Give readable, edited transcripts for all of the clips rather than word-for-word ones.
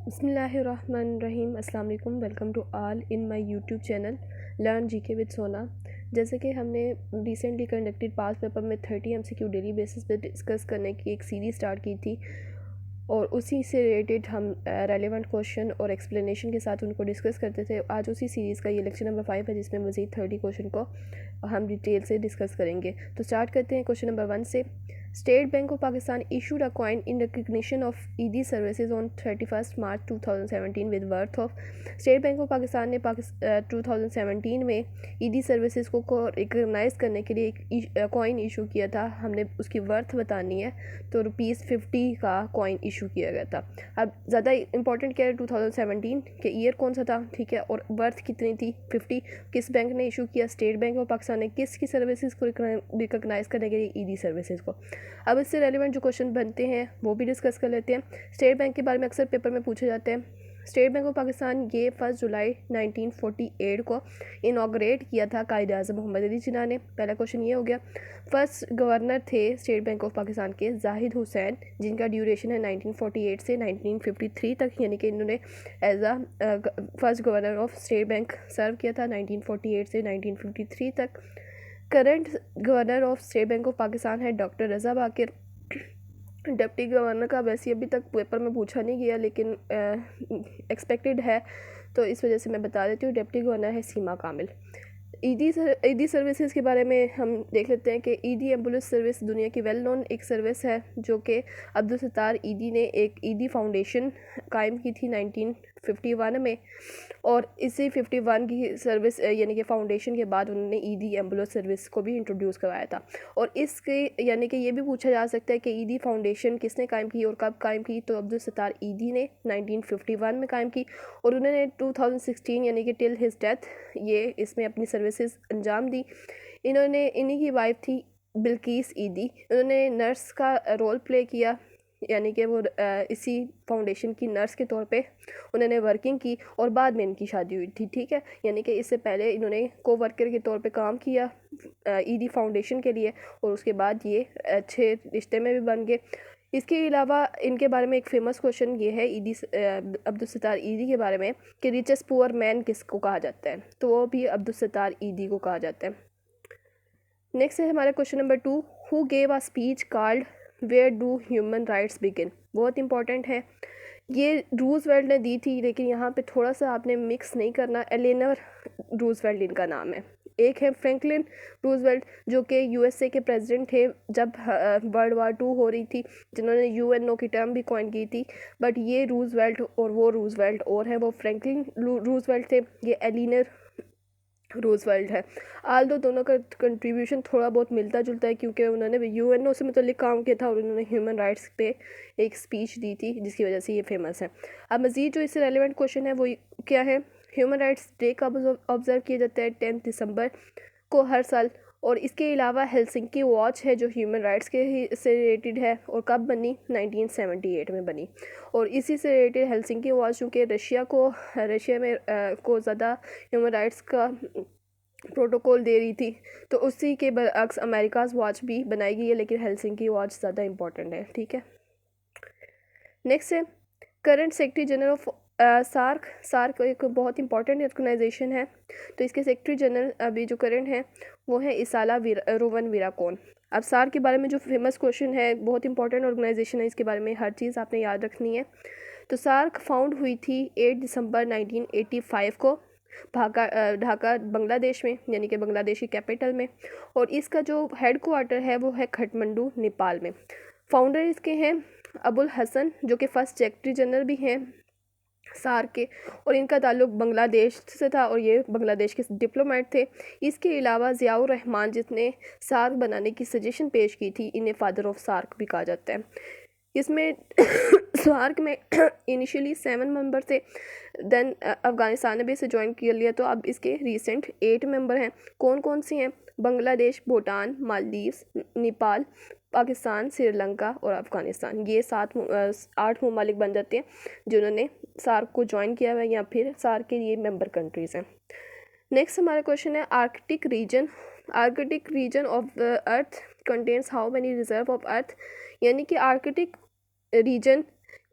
बिस्मिल्लाहिर्रहमानिर्रहीम। अस्सलाम वालेकुम। Welcome to all in my YouTube channel learn GK with Sona. जैसे कि हमने रिसेंटली कंडक्टेड पास पेपर में 30 एमसीक्यू डेली बेसिस पे डिस्कस करने की एक सीरीज़ स्टार्ट की थी और उसी से रिलेटेड हम रेलेवेंट क्वेश्चन और एक्सप्लेनेशन के साथ उनको डिस्कस करते थे। आज उसी सीरीज़ का ये लेक्चर नंबर 5 है जिसमें मज़ीद 30 क्वेश्चन को हम डिटेल से डिस्कस करेंगे। तो स्टार्ट करते हैं क्वेश्चन नंबर 1 से। State Bank of Pakistan issued a coin in recognition of ED services on 31st March 2017 with worth of। State Bank of Pakistan ने 2017 में ED सर्विसेज को रिकगनाइज़ करने के लिए एक कॉइन इशू किया था। हमने उसकी वर्थ बतानी है, तो ₹50 का कॉइन इशू किया गया था। अब ज़्यादा इंपॉर्टेंट क्या है 2017 के ईयर कौन सा था, ठीक है, और वर्थ कितनी थी 50। किस बैंक ने इशू किया, स्टेट बैंक ऑफ पाकिस्तान ने। किसकी सर्विसेज को रिकगनाइज़ करने के लिए, ED सर्विसेज को। अब इससे रेलिवेंट जो क्वेश्चन बनते हैं वो भी डिस्कस कर लेते हैं। स्टेट बैंक के बारे में अक्सर पेपर में पूछे जाते हैं। स्टेट बैंक ऑफ पाकिस्तान ये 1 जुलाई 1948 को इनाग्रेट किया था कायद-ए-आज़म मोहम्मद अली जिन्ना ने। पहला क्वेश्चन ये हो गया। फर्स्ट गवर्नर थे स्टेट बैंक ऑफ पाकिस्तान के जाहिद हुसैन, जिनका ड्यूरेशन है 1948 से 1953 तक, यानी कि इन्होंने as a first governor of State Bank serve किया था 1948 से 1953 तक। Current governor of State Bank of Pakistan है doctor Raza Baqir. Deputy governor का वैसे अभी तक पेपर में पूछा नहीं गया, लेकिन एक्सपेक्टेड है, तो इस वजह से मैं बता देती हूँ। डिप्टी गवर्नर है सीमा कामिल। ईडी सर्विसेज के बारे में हम देख लेते हैं कि ईडी एम्बुलेंस सर्विस दुनिया की वेल नोन एक सर्विस है, जो कि अब्दुल सत्तार ईदी ने एक ईडी फाउंडेशन कायम की थी 1951 में, और इसी 51 की सर्विस यानी कि फाउंडेशन के बाद उन्होंने ईडी एम्बुलेंस सर्विस को भी इंट्रोड्यूस करवाया था। और इसके यानी कि ये भी पूछा जा सकता है कि ईडी फाउंडेशन किसने कायम की और कब कायम की, तो अब्दुल सत्तार ईदी ने 1951 में कायम की, और उन्होंने 2016 यानी कि टिल हिज डेथ ये इसमें अपनी सर्विसेज अंजाम दी। इन्हीं की वाइफ थी बिल्किस ईदी। उन्होंने नर्स का रोल प्ले किया, यानी कि वो इसी फाउंडेशन की नर्स के तौर पे उन्होंने वर्किंग की, और बाद में इनकी शादी हुई थी, ठीक है। यानी कि इससे पहले इन्होंने को वर्कर के तौर पे काम किया ईडी फाउंडेशन के लिए, और उसके बाद ये अच्छे रिश्ते में भी बन गए। इसके अलावा इनके बारे में एक फ़ेमस क्वेश्चन ये है ईदी अब्दुल सत्तार ईदी के बारे में कि रिचेस्ट पुअर मैन किसको कहा जाता है, तो वो भी अब्दुल सत्तार ईदी को कहा जाता है। नेक्स्ट है हमारा question number 2। Who gave a speech called where do human rights begin. बहुत इंपॉर्टेंट है, ये रूजवेल्ट ने दी थी, लेकिन यहाँ पे थोड़ा सा आपने मिक्स नहीं करना। एलेनर रूजवेल्ट इनका नाम है। एक है फ्रैंकलिन रूजवेल्ट, जो कि यूएसए के प्रेसिडेंट थे जब वर्ल्ड वार 2 हो रही थी, जिन्होंने यूएनओ की टर्म भी कॉइन की थी। बट ये रूजवेल्ट और वो रूजवेल्ट और है, वो फ्रैंकलिन रूजवेल्ट थे, ये एलिनर रूजवेल्ट है। आल दो दोनों का कंट्रीब्यूशन थोड़ा बहुत मिलता जुलता है, क्योंकि उन्होंने यूएनओ से मतलब काम किया था और उन्होंने ह्यूमन राइट्स पे एक स्पीच दी थी, जिसकी वजह से ये फेमस है। अब मज़ीद जो इससे रेलिवेंट क्वेश्चन है वो क्या है। ह्यूमन राइट्स डे कब ऑब्जर्व किया जाता है, 10 दिसंबर को हर साल। और इसके अलावा हेलसिंकी वॉच है जो ह्यूमन राइट्स के ही से रिलेटेड है, और कब बनी, 1978 में बनी। और इसी से रिलेटेड हेलसिंकी वॉच चूँकि रशिया में को ज़्यादा ह्यूमन राइट्स का प्रोटोकॉल दे रही थी, तो उसी के बरअक्स अमेरिकाज़ वॉच भी बनाई गई है, लेकिन हेलसिंकी वॉच ज़्यादा इंपॉर्टेंट है, ठीक है। नेक्स्ट है current secretary general of SAARC. SAARC एक बहुत इंपॉर्टेंट ऑर्गेनाइजेशन है, तो इसके सेक्रेटरी जनरल अभी जो करंट हैं वो है इसाला रोवन विराकोन। अब सार्क के बारे में जो फेमस क्वेश्चन है, बहुत इंपॉर्टेंट ऑर्गेनाइजेशन है, इसके बारे में हर चीज़ आपने याद रखनी है। तो सार्क फाउंड हुई थी 8 दिसंबर 1985 को ढाका बांग्लादेश में, यानी कि बांग्लादेश की कैपिटल में, और इसका जो हेड क्वार्टर है वो है खटमंडू नेपाल में। फाउंडर इसके हैं अबुल हसन, जो कि फर्स्ट सेक्रेटरी जनरल भी हैं सार्क के, और इनका ताल्लुक बांग्लादेश से था और ये बांग्लादेश के डिप्लोमेट थे। इसके अलावा ज़ियाउर रहमान, जिसने सार्क बनाने की सजेशन पेश की थी, इन्हें फादर ऑफ सार्क भी कहा जाता है। इसमें सार्क में इनिशियली 7 मेंबर थे, देन अफ़गानिस्तान ने भी इसे ज्वाइन कर लिया, तो अब इसके रिसेंट 8 मेंबर हैं। कौन कौन सी हैं, बांग्लादेश, भूटान, मालदीव्स, नेपाल, पाकिस्तान, श्रीलंका और अफ़गानिस्तान। ये 8 ममालिक बन जाते हैं जिन्होंने सार्क को ज्वाइन किया हुआ है, या फिर सार्क के ये मेंबर कंट्रीज़ हैं। नेक्स्ट हमारा क्वेश्चन है Arctic region of the earth contains how many reserve of earth. यानी कि आर्कटिक रीजन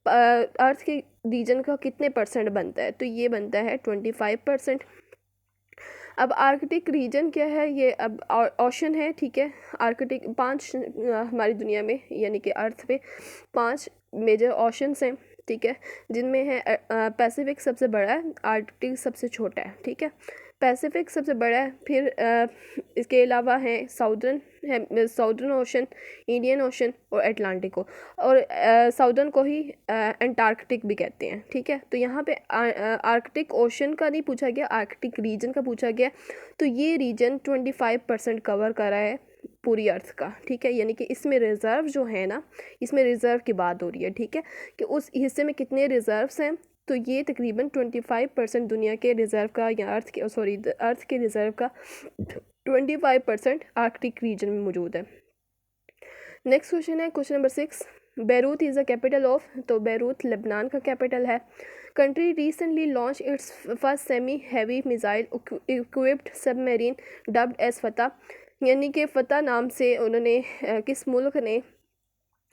अर्थ के रीजन का कितने परसेंट बनता है, तो ये बनता है 25%। अब आर्कटिक रीजन क्या है, ये अब ओशन है, ठीक है। आर्कटिक 5 हमारी दुनिया में यानी कि अर्थ पे 5 मेजर ओशंस हैं, ठीक है, जिनमें है पैसिफिक सबसे बड़ा है, आर्कटिक सबसे छोटा है, ठीक है। पैसिफिक सबसे बड़ा है, फिर इसके अलावा है साउदर्न ओशन, इंडियन ओशन और अटलांटिक को, और साउदर्न को ही अंटार्कटिक भी कहते हैं, ठीक है। तो यहाँ पे आर्कटिक ओशन का नहीं पूछा गया, आर्कटिक रीजन का पूछा गया। तो ये रीजन 25% कवर कर रहा है पूरी अर्थ का, ठीक है। यानी कि इसमें रिज़र्व जो है ना, इसमें रिज़र्व की बात हो रही है, ठीक है, कि उस हिस्से में कितने रिज़र्व्स हैं। तो ये तकरीबन 25% दुनिया के रिज़र्व का, या अर्थ के रिज़र्व का 25% आर्कटिक रीजन में मौजूद है। नेक्स्ट क्वेश्चन है question number 6, Beirut is the capital of, तो बेरूत लेबनान का कैपिटल है। Country recently launch its first semi heavy missile equipped submarine dubbed as Fateh, यानी कि फ़तह नाम से उन्होंने किस मुल्क ने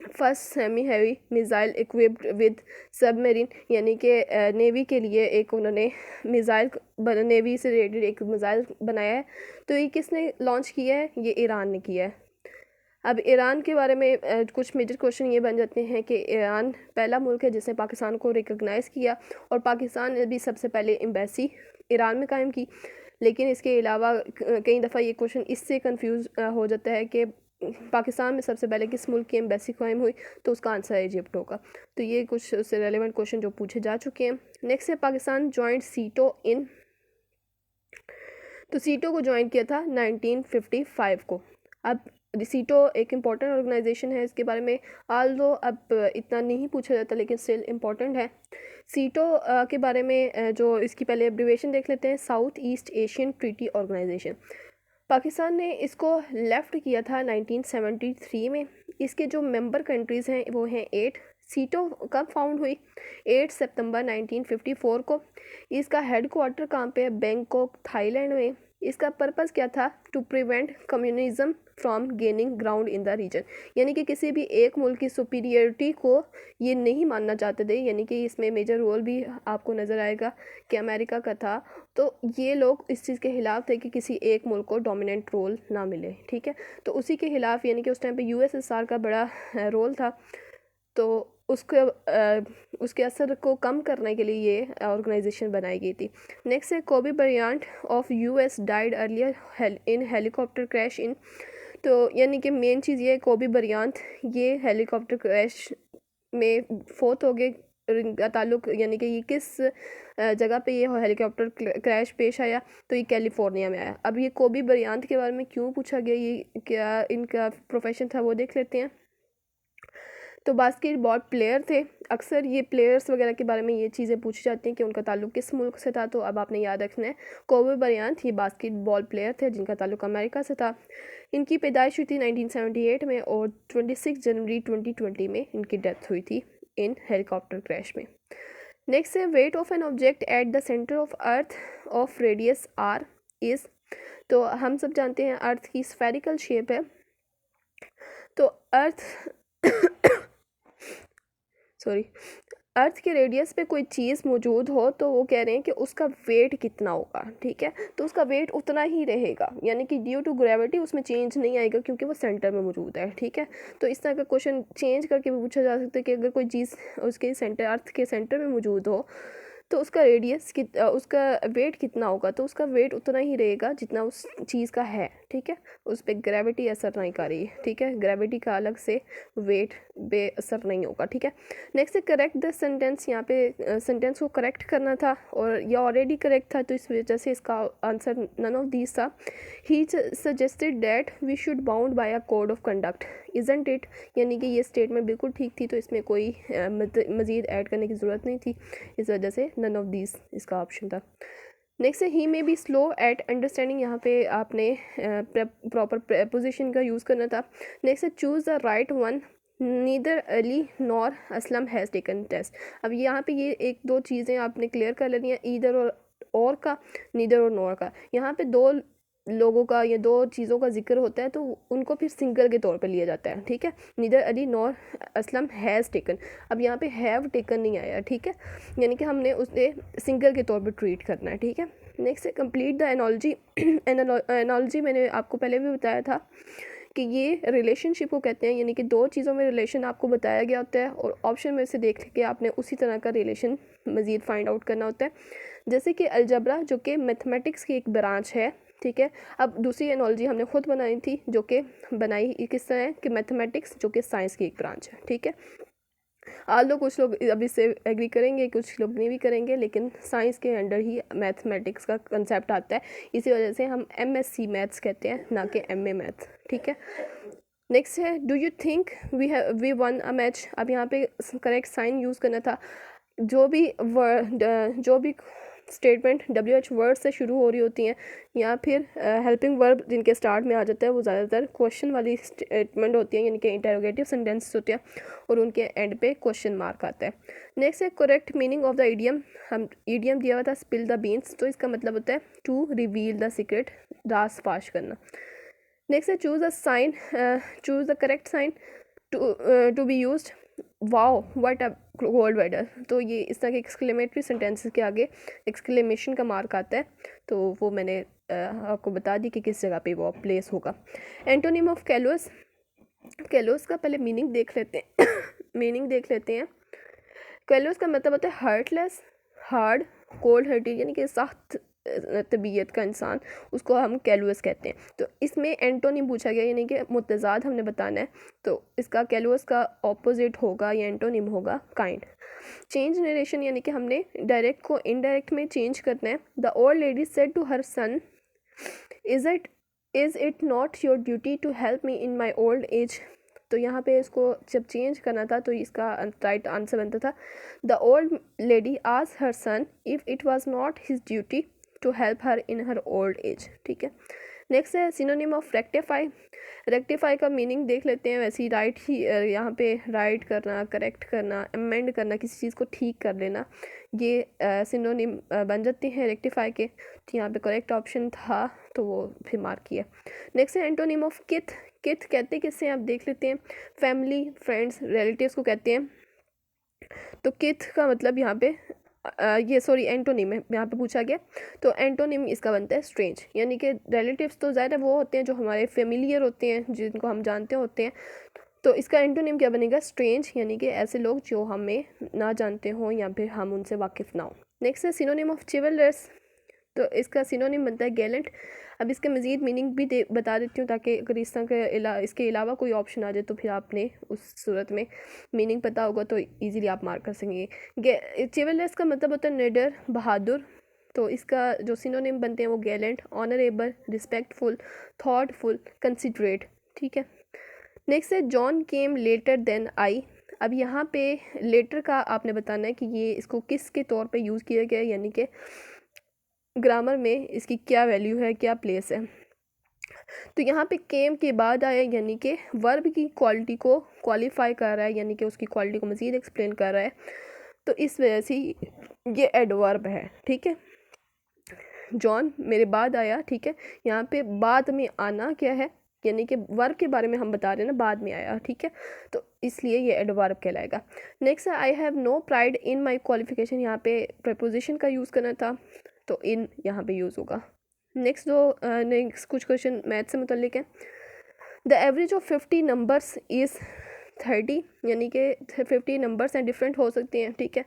first semi heavy missile equipped with submarine, यानी कि नेवी के लिए एक उन्होंने मिसाइल, नेवी से रिलेटेड एक मिसाइल बनाया है। तो ये किसने लॉन्च किया है, ये ईरान ने किया है। अब ईरान के बारे में कुछ मेजर क्वेश्चन ये बन जाते हैं कि ईरान पहला मुल्क है जिसने पाकिस्तान को रिकॉग्नाइज़ किया, और पाकिस्तान ने भी सबसे पहले एम्बेसी ईरान में कायम की। लेकिन इसके अलावा कई दफ़ा ये क्वेश्चन इससे कंफ्यूज हो जाता है कि पाकिस्तान में सबसे पहले किस मुल्क की एम्बेसी कायम हुई, तो उसका आंसर है इजिप्ट होगा। तो ये कुछ उससे रेलेवेंट क्वेश्चन जो पूछे जा चुके हैं। नेक्स्ट है पाकिस्तान जॉइंट सीटो इन, तो सीटो को ज्वाइन किया था 1955 को। अब सीटो एक इम्पॉर्टेंट ऑर्गेनाइजेशन है, इसके बारे में आल्दो अब इतना नहीं पूछा जाता लेकिन स्टिल इम्पॉर्टेंट है। सीटो के बारे में जो इसकी पहले एब्रिवेशन देख लेते हैं, South East Asian Treaty Organization. Pakistan ने इसको लेफ़्ट किया था 1973 में। इसके जो मेंबर कंट्रीज़ हैं वो हैं 8। सीटो कब फाउंड हुई, 8 सितंबर 1954 को। इसका हेड क्वार्टर कहाँ पे है, बैंकॉक थाईलैंड में। इसका पर्पज़ क्या था, to prevent communism from gaining ground in the region, यानी कि किसी भी एक मुल्क की सुपीरियरिटी को ये नहीं मानना चाहते थे। यानी कि इसमें मेजर रोल भी आपको नज़र आएगा कि अमेरिका का था। तो ये लोग इस चीज़ के ख़िलाफ़ थे कि किसी एक मुल्क को डोमिनेंट रोल ना मिले, ठीक है। तो उसी के ख़िलाफ़, यानी कि उस टाइम पे यूएसएसआर का बड़ा रोल था, तो उसके असर को कम करने के लिए ये ऑर्गेनाइजेशन बनाई गई थी। नेक्स्ट है कोबी Bryant of US died earlier in helicopter crash in, तो यानी कि मेन चीज़ ये है कोबी ब्रायंट ये हेलीकॉप्टर क्रैश में फोत हो गए। इनका ताल्लुक, यानी कि ये किस जगह पे ये हेलीकॉप्टर क्रैश पेश आया, तो ये कैलिफोर्निया में आया। अब ये कोबी ब्रायंट के बारे में क्यों पूछा गया, ये क्या इनका प्रोफेशन था, वो देख लेते हैं। तो बास्केटबॉल प्लेयर थे। अक्सर ये प्लेयर्स वगैरह के बारे में ये चीज़ें पूछी जाती हैं कि उनका ताल्लुक किस मुल्क से था, तो अब आपने याद रखना है कोबे ब्रायंट ये बास्केटबॉल प्लेयर थे जिनका ताल्लुक अमेरिका से था। इनकी पैदाइश हुई थी 1978 में, और 26 जनवरी 2020 में इनकी डेथ हुई थी इन हेलीकॉप्टर क्रैश में। नेक्स्ट है weight of an object at the center of earth of radius R is, तो हम सब जानते हैं अर्थ की स्फेरिकल शेप है। तो अर्थ के रेडियस पे कोई चीज़ मौजूद हो, तो वो कह रहे हैं कि उसका वेट कितना होगा, ठीक है। तो उसका वेट उतना ही रहेगा, यानी कि ड्यू टू ग्रेविटी उसमें चेंज नहीं आएगा क्योंकि वो सेंटर में मौजूद है, ठीक है। तो इस तरह का क्वेश्चन चेंज करके भी पूछा जा सकता है कि अगर कोई चीज़ उसके सेंटर, अर्थ के सेंटर में मौजूद हो, तो उसका रेडियस उसका वेट कितना होगा, तो उसका वेट उतना ही रहेगा जितना उस चीज़ का है, ठीक है। उस पर ग्रेविटी असर नहीं कर रही है, ठीक है। ग्रेविटी का अलग से वेट पे असर नहीं होगा, ठीक है। नेक्स्ट है करेक्ट द सेंटेंस, यहाँ पे सेंटेंस को करेक्ट करना था और ये ऑलरेडी करेक्ट था, तो इस वजह से इसका आंसर नन ऑफ दीज था। He suggested that we should bound by a code of conduct isn't it, यानी कि ये स्टेटमेंट बिल्कुल ठीक थी, तो इसमें कोई मज़ीद ऐड करने की ज़रूरत नहीं थी, इस वजह से नन ऑफ दीज इसका ऑप्शन था। नेक्स्ट है he may be slow at understanding, यहाँ पे आपने प्रॉपर प्रेपोजिशन का यूज़ करना था। नेक्स्ट है choose the right one, neither Ali nor Aslam has taken test. अब यहाँ पे ये एक दो चीज़ें आपने क्लियर कर लेनी है, ईदर और का, नीदर और नॉर का। यहाँ पे दो लोगों का या दो चीज़ों का जिक्र होता है तो उनको फिर सिंगल के तौर पे लिया जाता है, ठीक है। Neither Ali nor Aslam has taken, अब यहाँ पे हैव टेकन नहीं आया, ठीक है, यानी कि हमने उसे सिंगल के तौर पे ट्रीट करना है, ठीक है। नेक्स्ट है कंप्लीट द एनोलॉजी। एनोलॉजी मैंने आपको पहले भी बताया था कि ये रिलेशनशिप को कहते हैं, यानी कि दो चीज़ों में रिलेशन आपको बताया गया होता है और ऑप्शन में से देख के आपने उसी तरह का रिलेशन मज़ीद फाइंड आउट करना होता है। जैसे कि अलजबरा जो कि मैथमेटिक्स की एक ब्रांच है, ठीक है। अब दूसरी एनोलॉजी हमने खुद बनाई थी जो कि बनाई किस तरह है कि मैथमेटिक्स जो कि साइंस की एक ब्रांच है, ठीक है। आज लोग कुछ लोग अब इससे एग्री करेंगे, कुछ लोग नहीं भी करेंगे, लेकिन साइंस के अंडर ही मैथमेटिक्स का कंसेप्ट आता है, इसी वजह से हम MSc मैथ्स कहते हैं, ना कि MA मैथ, ठीक है। नेक्स्ट है do you think we won a match. अब यहाँ पे करेक्ट साइन यूज़ करना था। जो भी स्टेटमेंट WH वर्ड से शुरू हो रही होती हैं या फिर हेल्पिंग वर्ब जिनके स्टार्ट में आ जाता है वो ज़्यादातर क्वेश्चन वाली स्टेटमेंट होती हैं, यानी कि इंटरोगेटिव सेंटेंसेस होते हैं और उनके एंड पे क्वेश्चन मार्क आता है। नेक्स्ट है correct meaning of the idiom. हम इडियम दिया हुआ था स्पिल द बीन्स, तो इसका मतलब होता है टू रिवील द सीक्रेट, राज फाश करना। नेक्स्ट है choose a sign, choose the correct sign to be used. Wow what a gold weather, तो ये इस तरह के एक्सक्लेमेटरी सेंटेंसेस के आगे एक्सक्लेमेशन का मार्क आता है, तो वो मैंने आपको बता दी कि किस जगह पे वो प्लेस होगा। Antonym of callose. कैलोस का पहले मीनिंग देख लेते हैं मीनिंग देख लेते हैं। कैलोस का मतलब होता है हार्टलेस, हार्ड, कोल्ड हार्टेड, यानी कि सख्त तबीयत का इंसान, उसको हम कैलुअस कहते हैं। तो इसमें एंटोनिम पूछा गया, यानी कि मुतज़ाद हमने बताना है, तो इसका कैलुअस का ऑपोजिट होगा या एंटोनिम होगा काइंड। चेंज नरेशन, यानी कि हमने डायरेक्ट को इनडायरेक्ट में चेंज करना है। The old lady said to her son is it not your duty to help me in my old age. तो यहाँ पे इसको जब चेंज करना था तो इसका राइट आंसर बनता था the old lady asked her son if it was not his duty to help her in her old age, ठीक है। नेक्स्ट है सिनोनिम ऑफ रेक्टिफाई। रेक्टिफाई का मीनिंग देख लेते हैं। वैसे ही राइट ही यहाँ पे राइट करना, करेक्ट करना, अमेंड करना, किसी चीज़ को ठीक कर लेना, ये सिनोनिम बन जाते हैं रेक्टिफाई के। तो यहाँ पे करेक्ट ऑप्शन था तो वो फिर मार्क किया। नेक्स्ट है एंटोनिम ऑफ किथ। किथ कहते हैं किससे, आप देख लेते हैं। फैमिली, फ्रेंड्स, रिलेटिव्स को कहते हैं। तो किथ का मतलब यहाँ पे ये सॉरी एंटोनिम है, यहाँ पे पूछा गया, तो एंटोनिम इसका बनता है स्ट्रेंज, यानी कि रिलेटिव्स तो ज़्यादा वो होते हैं जो हमारे फेमिलियर होते हैं, जिनको हम जानते होते हैं। तो इसका एंटोनिम क्या बनेगा, स्ट्रेंज, यानी कि ऐसे लोग जो हमें ना जानते हों या फिर हम उनसे वाकिफ़ ना हो। नेक्स्ट है सिनोनिम ऑफ चिवलरस। तो इसका सिनोनिम बनता है गैलेंट। अब इसके मज़ीद मीनिंग भी बता देती हूँ, ताकि अगर इस तरह के इसके अलावा कोई ऑप्शन आ जाए तो फिर आपने उस सूरत में मीनिंग पता होगा तो इजीली आप मार्क कर सकेंगे। चिवलरस का मतलब होता है निडर, बहादुर। तो इसका जो सिनोनिम बनते हैं वो gallant, honourable, respectful, thoughtful, considerate, ठीक है। नेक्स्ट है John came later than I. अब यहाँ पे लेटर का आपने बताना है कि ये इसको किस के तौर पे यूज़ किया गया है, यानी कि ग्रामर में इसकी क्या वैल्यू है, क्या प्लेस है। तो यहाँ पे केम के बाद आया, यानी कि वर्ब की क्वालिटी को क्वालिफाई कर रहा है, यानी कि उसकी क्वालिटी को मज़ीद एक्सप्लेन कर रहा है, तो इस वजह से ये एडवर्ब है, ठीक है। जॉन मेरे बाद आया, ठीक है। यहाँ पे बाद में आना क्या है, यानी कि वर्ब के बारे में हम बता रहे हैं ना, बाद में आया, ठीक है, तो इसलिए ये एडवर्ब कहलाएगा। नेक्स्ट है I have no pride in my qualification. यहाँ पे प्रपोजिशन का यूज़ करना था तो इन यहाँ पे यूज़ होगा। नेक्स्ट कुछ क्वेश्चन मैथ से मुतल्लिक है। The average of 50 numbers is 30, यानी कि 50 नंबर्स हैं, डिफरेंट हो सकते हैं, ठीक है,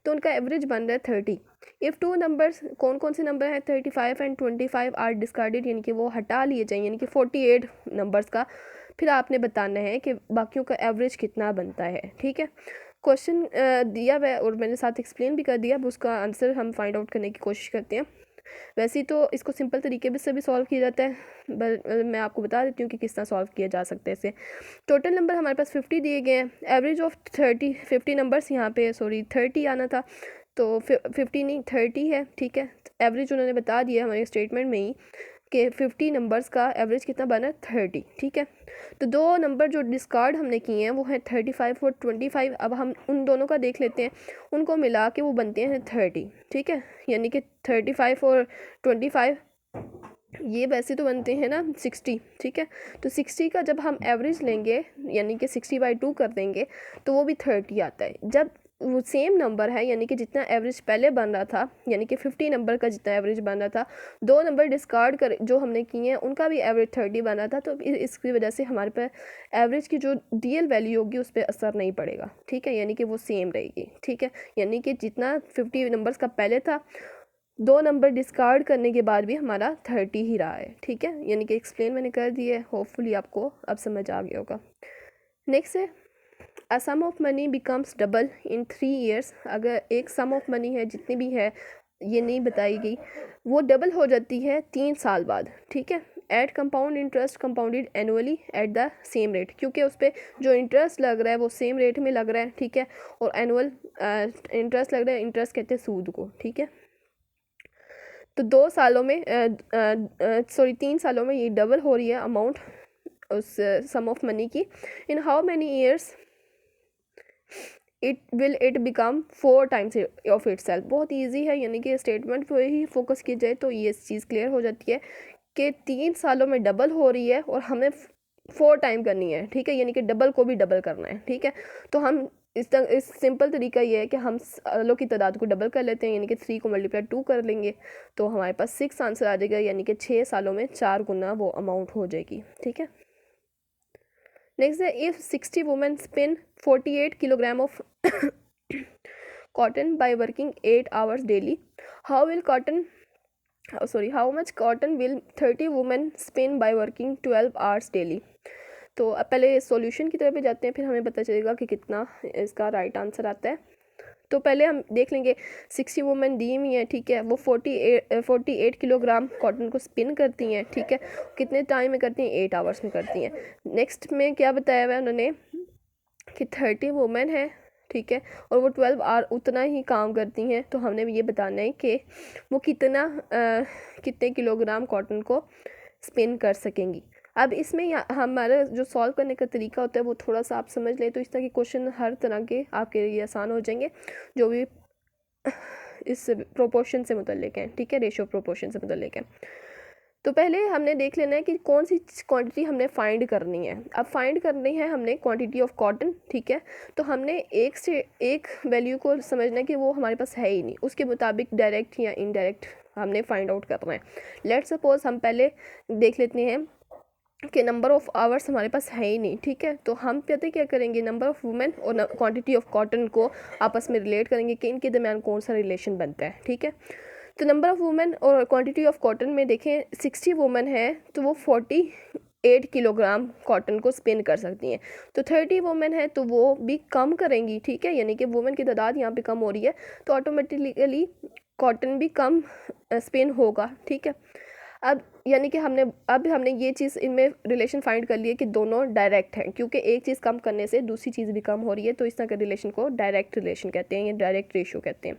तो उनका एवरेज बन रहा है 30। इफ़ टू नंबर्स, कौन कौन से नंबर हैं, 35 एंड 25 आर डिस्कार्डेड, यानी कि वो हटा लिए जाएँ, यानी कि 48 नंबर्स का फिर आपने बताना है कि बाकियों का एवरेज कितना बनता है, ठीक है। क्वेश्चन दिया हुआ है और मैंने साथ एक्सप्लेन भी कर दिया, अब उसका आंसर हम फाइंड आउट करने की कोशिश करते हैं। वैसे तो इसको सिंपल तरीके से भी सॉल्व किया जाता है, बट मैं आपको बता देती हूँ कि किस तरह सॉल्व किया जा सकता है इसे। टोटल नंबर हमारे पास 50 दिए गए हैं, एवरेज ऑफ 50 नंबर्स, यहाँ पे सॉरी 30 आना था, तो 50 नहीं 30 है, ठीक है। एवरेज उन्होंने बता दिया हमारे स्टेटमेंट में ही कि 50 नंबर्स का एवरेज कितना बना, 30, ठीक है। तो दो नंबर जो डिस्कार्ड हमने किए हैं वो है 35 और 25। अब हम उन दोनों का देख लेते हैं, उनको मिला के वो बनते हैं 30, ठीक है, यानी कि 35 और 25 ये वैसे तो बनते हैं ना 60, ठीक है। तो 60 का जब हम एवरेज लेंगे यानी कि 60/2 कर देंगे तो वो भी 30 आता है। जब वो सेम नंबर है यानी कि जितना एवरेज पहले बन रहा था यानी कि 50 नंबर का जितना एवरेज बन रहा था, 2 नंबर डिस्कार्ड कर जो हमने किए हैं उनका भी एवरेज 30 बन रहा था, तो इसकी वजह से हमारे पे एवरेज की जो रियल वैल्यू होगी उस पर असर नहीं पड़ेगा, ठीक है, यानी कि वो सेम रहेगी, ठीक है। यानी कि जितना 50 नंबर्स का पहले था, 2 नंबर डिस्कार्ड करने के बाद भी हमारा 30 ही रहा है, ठीक है। यानी कि एक्सप्लेन मैंने कर दिया है, होपफुली आपको अब समझ आ गया होगा। नेक्स्ट है a sum of money becomes double in 3 years. अगर एक सम ऑफ मनी है जितनी भी है ये नहीं बताई गई, वो डबल हो जाती है 3 साल बाद, ठीक है। At compound interest compounded annually at the same rate, क्योंकि उस पर जो इंटरेस्ट लग रहा है वो सेम रेट में लग रहा है, ठीक है। और एनुअल इंटरेस्ट लग रहा है, इंटरेस्ट कहते हैं सूद को, ठीक है। तो 2 सालों में 3 सालों में ये डबल हो रही है अमाउंट उस सम ऑफ मनी की। In how many years it become 4 times of it self. बहुत ईजी है, यानी कि स्टेटमेंट पे ही फोकस की जाए तो ये चीज़ क्लियर हो जाती है कि 3 सालों में डबल हो रही है और हमें 4 टाइम करनी है, ठीक है, यानी कि डबल को भी डबल करना है, ठीक है। तो हम इस सिंपल तरीका ये है कि हम सालों की तादाद को डबल कर लेते हैं, यानी कि 3 को मल्टीप्लाई 2 कर लेंगे तो हमारे पास 6 आंसर आ जाएगा, यानी कि 6 सालों में 4 गुना वो अमाउंट हो जाएगी, ठीक है। नेक्स्ट है if 60 women spin 48 kilogram of cotton by working 8 hours daily, how will cotton how much cotton will 30 women spin by working 12 hours daily। तो अब पहले सॉल्यूशन की तरफ जाते हैं, फिर हमें पता चलेगा कि कितना इसका राइट आंसर आता है। तो पहले हम देख लेंगे 60 वुमेन दी हुई हैं, ठीक है, वो 48 किलोग्राम कॉटन को स्पिन करती हैं, ठीक है। कितने टाइम में करती हैं? 8 आवर्स में करती हैं। नेक्स्ट में क्या बताया हुआ है उन्होंने कि 30 वुमेन है, ठीक है, और वो 12 आवर उतना ही काम करती हैं। तो हमने ये बताना है कि वो कितने किलोग्राम कॉटन को स्पिन कर सकेंगी। अब इसमें हमारा जो सॉल्व करने का तरीका होता है वो थोड़ा सा आप समझ लें तो इस तरह के क्वेश्चन हर तरह के आपके लिए आसान हो जाएंगे, जो भी इस प्रोपोर्शन से मुतल्लिक हैं, ठीक है, रेशियो प्रोपोर्शन से मुतल्लिक हैं। तो पहले हमने देख लेना है कि कौन सी क्वांटिटी हमने फाइंड करनी है। अब फाइंड करनी है हमने क्वांटिटी ऑफ कॉटन, ठीक है। तो हमने एक से एक वैल्यू को समझना है कि वो हमारे पास है ही नहीं, उसके मुताबिक डायरेक्ट या इनडायरेक्ट हमने फाइंड आउट करना है। लेट्स सपोज हम पहले देख लेते हैं कि नंबर ऑफ़ आवर्स हमारे पास है ही नहीं, ठीक है। तो हम पता क्या करेंगे, नंबर ऑफ़ वुमेन और क्वांटिटी ऑफ कॉटन को आपस में रिलेट करेंगे कि इनके दरमियान कौन सा रिलेशन बनता है, ठीक है। तो नंबर ऑफ़ वुमेन और क्वांटिटी ऑफ कॉटन में देखें 60 वुमेन है तो वो 48 किलोग्राम कॉटन को स्पिन कर सकती हैं। तो 30 वुमेन है तो वो भी कम करेंगी, ठीक है, यानी कि वुमेन की तादाद यहाँ पे कम हो रही है तो ऑटोमेटिकली कॉटन भी कम स्पिन होगा, ठीक है। अब यानी कि हमने ये चीज़ इनमें रिलेशन फाइंड कर लिया कि दोनों डायरेक्ट हैं, क्योंकि एक चीज़ कम करने से दूसरी चीज़ भी कम हो रही है, तो इस तरह के रिलेशन को डायरेक्ट रिलेशन कहते हैं या डायरेक्ट रेशियो कहते हैं।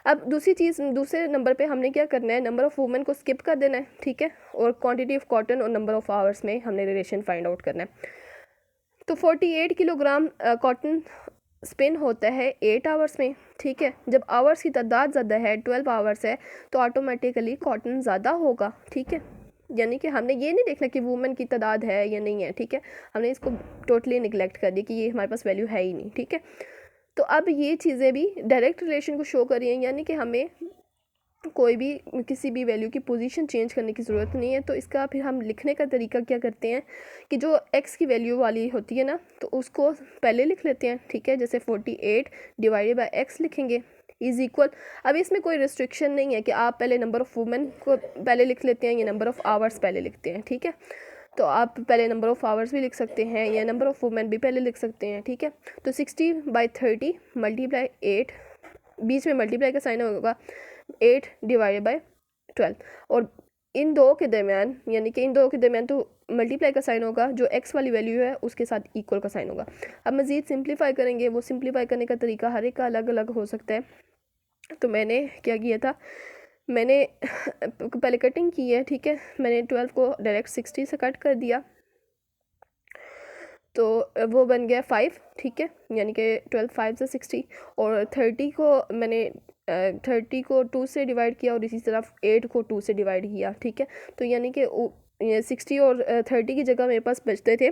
अब दूसरी चीज़, दूसरे नंबर पे हमने क्या करना है, नंबर ऑफ़ वुमेन को स्किप कर देना है, ठीक है, और क्वांटिटी ऑफ कॉटन और नंबर ऑफ़ आवर्स में हमने रिलेशन फाइंड आउट करना है। तो 48 किलोग्राम कॉटन स्पिन होता है 8 आवर्स में, ठीक है। जब आवर्स की तादाद ज़्यादा है, 12 आवर्स है, तो ऑटोमेटिकली कॉटन ज़्यादा होगा, ठीक है। यानी कि हमने ये नहीं देखना कि वुमेन की तादाद है या नहीं है, ठीक है, हमने इसको टोटली निगलेक्ट कर दिया कि ये हमारे पास वैल्यू है ही नहीं, ठीक है। तो अब ये चीज़ें भी डायरेक्ट रिलेशन को शो कर रही हैं, यानी कि हमें कोई भी किसी भी वैल्यू की पोजीशन चेंज करने की ज़रूरत नहीं है। तो इसका फिर हम लिखने का तरीका क्या करते हैं कि जो x की वैल्यू वाली होती है ना, तो उसको पहले लिख लेते हैं, ठीक है, जैसे 48 डिवाइडेड बाय x लिखेंगे इज़ इक्वल। अब इसमें कोई रिस्ट्रिक्शन नहीं है कि आप पहले नंबर ऑफ़ वुमेन को पहले लिख लेते हैं या नंबर ऑफ़ आवर्स पहले लिखते हैं, ठीक है। तो आप पहले नंबर ऑफ़ आवर्स भी लिख सकते हैं या नंबर ऑफ़ वुमेन भी पहले लिख सकते हैं, ठीक है। तो 60/30 मल्टीप्लाई 8, बीच में मल्टीप्लाई का साइन होगा 8 डिवाइडेड बाय 12, और इन दो के दरमियान यानी कि इन दो के दरमियान तो मल्टीप्लाई का साइन होगा, जो x वाली वैल्यू है उसके साथ इक्वल का साइन होगा। अब मज़ीद सिंप्लीफाई करेंगे, वो सिंप्लीफाई करने का तरीका हर एक का अलग अलग हो सकता है। तो मैंने क्या किया था, मैंने पहले कटिंग की है, ठीक है, मैंने 12 को डायरेक्ट 60 से कट कर दिया। तो वो बन गया 5, ठीक है, यानी कि 12 5 से 60, और 30 को मैंने 30 को 2 से डिवाइड किया और इसी तरह 8 को 2 से डिवाइड किया, ठीक है। तो यानी कि 60 और 30 की जगह मेरे पास बचते थे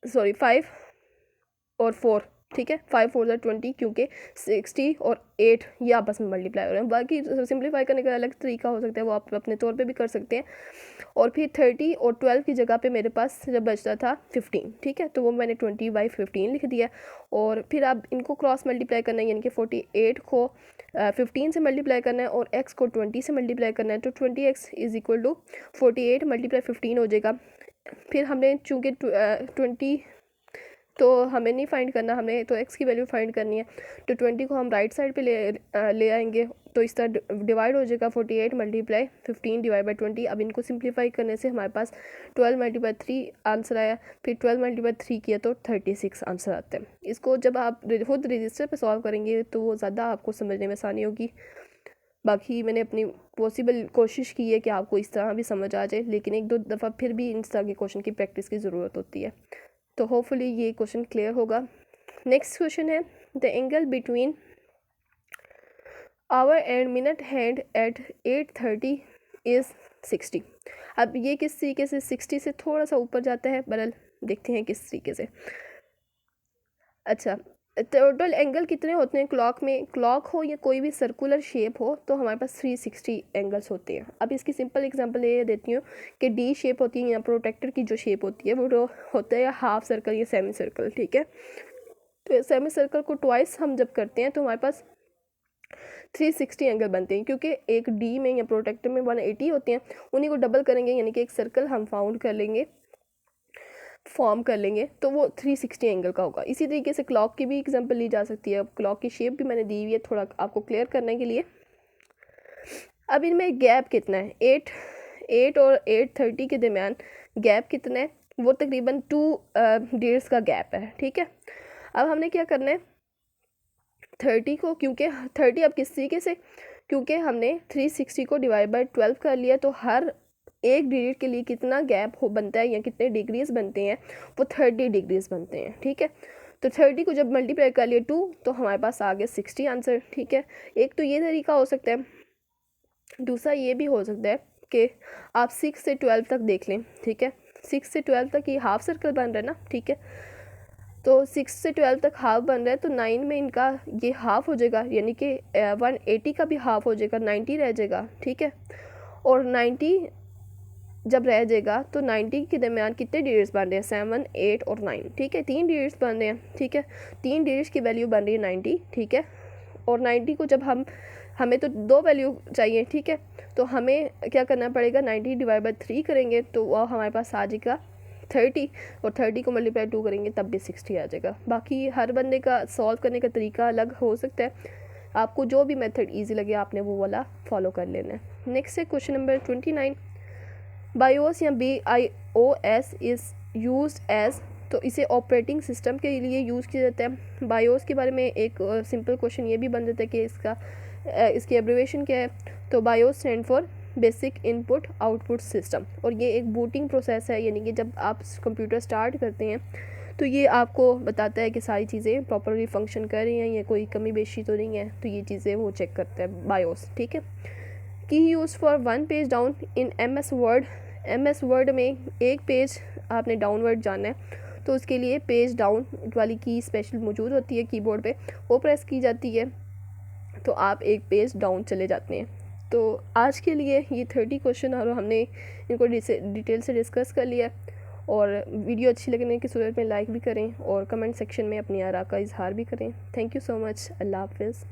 5 और 4, ठीक है। 5 4 20, क्योंकि 60 और 8 ये आपस में मल्टीप्लाई हो रहे हैं। बाकी सिंप्लीफाई करने का अलग तरीका हो सकता है, वो आप अपने तौर पे भी कर सकते हैं। और फिर 30 और 12 की जगह पे मेरे पास जब बचता था 15, ठीक है, तो वो मैंने 20/15 लिख दिया। और फिर आप इनको क्रॉस मल्टीप्लाई करना है, यानी कि 48 को 15 से मल्टीप्लाई करना है और x को 20 से मल्टीप्लाई करना है। तो 20x इज इक्वल टू 48 × 15 हो जाएगा। फिर हमने चूँकि 20 तो हमें नहीं फाइंड करना, हमें तो x की वैल्यू फाइंड करनी है। तो 20 को हम राइट साइड पे ले आएंगे, तो इस तरह डिवाइड हो जाएगा 48 × 15 / 20। अब इनको सिंप्लीफाई करने से हमारे पास 12 × 3 आंसर आया। फिर 12 × 3 किया तो 36 आंसर आता है। इसको जब आप खुद रजिस्टर पे सॉल्व करेंगे तो वो ज़्यादा आपको समझने में आसानी होगी। बाकी मैंने अपनी पॉसिबल कोशिश की है कि आपको इस तरह भी समझ आ जाए, लेकिन 1-2 दफ़ा फिर भी इन तरह के क्वेश्चन की प्रैक्टिस की ज़रूरत होती है। तो होपफुली ये क्वेश्चन क्लियर होगा। नेक्स्ट क्वेश्चन है, the angle between our and minute hand eight 8:30 is 60। अब ये किस तरीके से 60 से थोड़ा सा ऊपर जाता है, बहरहाल देखते हैं किस तरीके से। अच्छा, टोटल एंगल कितने होते हैं क्लॉक में? क्लॉक हो या कोई भी सर्कुलर शेप हो तो हमारे पास 360 एंगल्स होते हैं। अब इसकी सिंपल एग्जांपल ये देती हूँ कि डी शेप होती है या प्रोटेक्टर की जो शेप होती है वो होता है या हाफ सर्कल या सेमी सर्कल, ठीक है। तो सेमी सर्कल को ट्वाइस हम जब करते हैं तो हमारे पास 360 एंगल बनते हैं, क्योंकि एक डी में या प्रोटेक्टर में 180 होते हैं, उन्हीं को डबल करेंगे यानी कि एक सर्कल हम फॉर्म कर लेंगे तो वो 360 एंगल का होगा। इसी तरीके से क्लॉक की भी एग्जांपल ली जा सकती है। अब क्लॉक की शेप भी मैंने दी हुई है थोड़ा आपको क्लियर करने के लिए। अब इनमें गैप कितना है? 8 और 8:30 के दरमियान गैप कितना है? वो तकरीबन 2 डेज़ का गैप है, ठीक है। अब हमने क्या करना है, 30 को, क्योंकि 30 अब किस तरीके से, क्योंकि हमने 360 को डिवाइड बाई 12 कर लिया, तो हर एक डिजिट के लिए कितना गैप हो बनता है या कितने डिग्रीज बनते हैं, वो 30 डिग्रीज बनते हैं, ठीक है। तो 30 को जब मल्टीप्लाई कर लिया 2 तो हमारे पास आ गया 60 आंसर, ठीक है। एक तो ये तरीका हो सकता है, दूसरा ये भी हो सकता है कि आप 6 से 12 तक देख लें, ठीक है। 6 से 12 तक ये हाफ सर्कल बन रहा है ना, ठीक है। तो 6 से 12 तक हाफ बन रहा है, तो 9 में इनका ये हाफ हो जाएगा, यानी कि 180 का भी हाफ हो जाएगा, 90 रह जाएगा, ठीक है। और 90 जब रह जाएगा तो 90 के दरमियान कितने डिजिट्स बन रहे हैं? 7 8 और 9, ठीक है। 3 डिजिट्स बन रहे हैं, ठीक है। 3 डिजिट्स की वैल्यू बन रही है 90, ठीक है। और 90 को जब हमें तो 2 वैल्यू चाहिए, ठीक है। तो हमें क्या करना पड़ेगा, 90 डिवाइड बाई 3 करेंगे तो वह हमारे पास आ जाएगा 30, और 30 को मल्टीप्लाई 2 करेंगे तब भी 60 आ जाएगा। बाकी हर बंदे का सॉल्व करने का तरीका अलग हो सकता है, आपको जो भी मेथड ईजी लगे आपने वो वाला फॉलो कर लेना है। नेक्स्ट है क्वेश्चन नंबर 29, बायोस या BIOS इज़ यूज एज, तो इसे ऑपरेटिंग सिस्टम के लिए यूज़ किया जाता है। बायोस के बारे में एक सिंपल क्वेश्चन ये भी बन जाता है कि इसकी एब्रिवेशन क्या है। तो BIOS stand for basic input output system, और ये एक बूटिंग प्रोसेस है, यानी कि जब आप कंप्यूटर स्टार्ट करते हैं तो ये आपको बताता है कि सारी चीज़ें प्रॉपरली फंक्शन कर रही हैं या कोई कमी बेशी तो नहीं है, तो ये चीज़ें वो चेक करता है बायोस, ठीक है। की use for 1 page down in MS word, MS word में एक पेज आपने डाउनवर्ड जाना है तो उसके लिए पेज डाउन वाली की स्पेशल मौजूद होती है कीबोर्ड पे, वो प्रेस की जाती है तो आप एक पेज डाउन चले जाते हैं। तो आज के लिए ये 30 क्वेश्चन और हमने इनको डिटेल से डिस्कस कर लिया। और वीडियो अच्छी लगने की सूरत में लाइक भी करें और कमेंट सेक्शन में अपनी आरा का इजहार भी करें। Thank you so much. अल्लाह हाफिज़।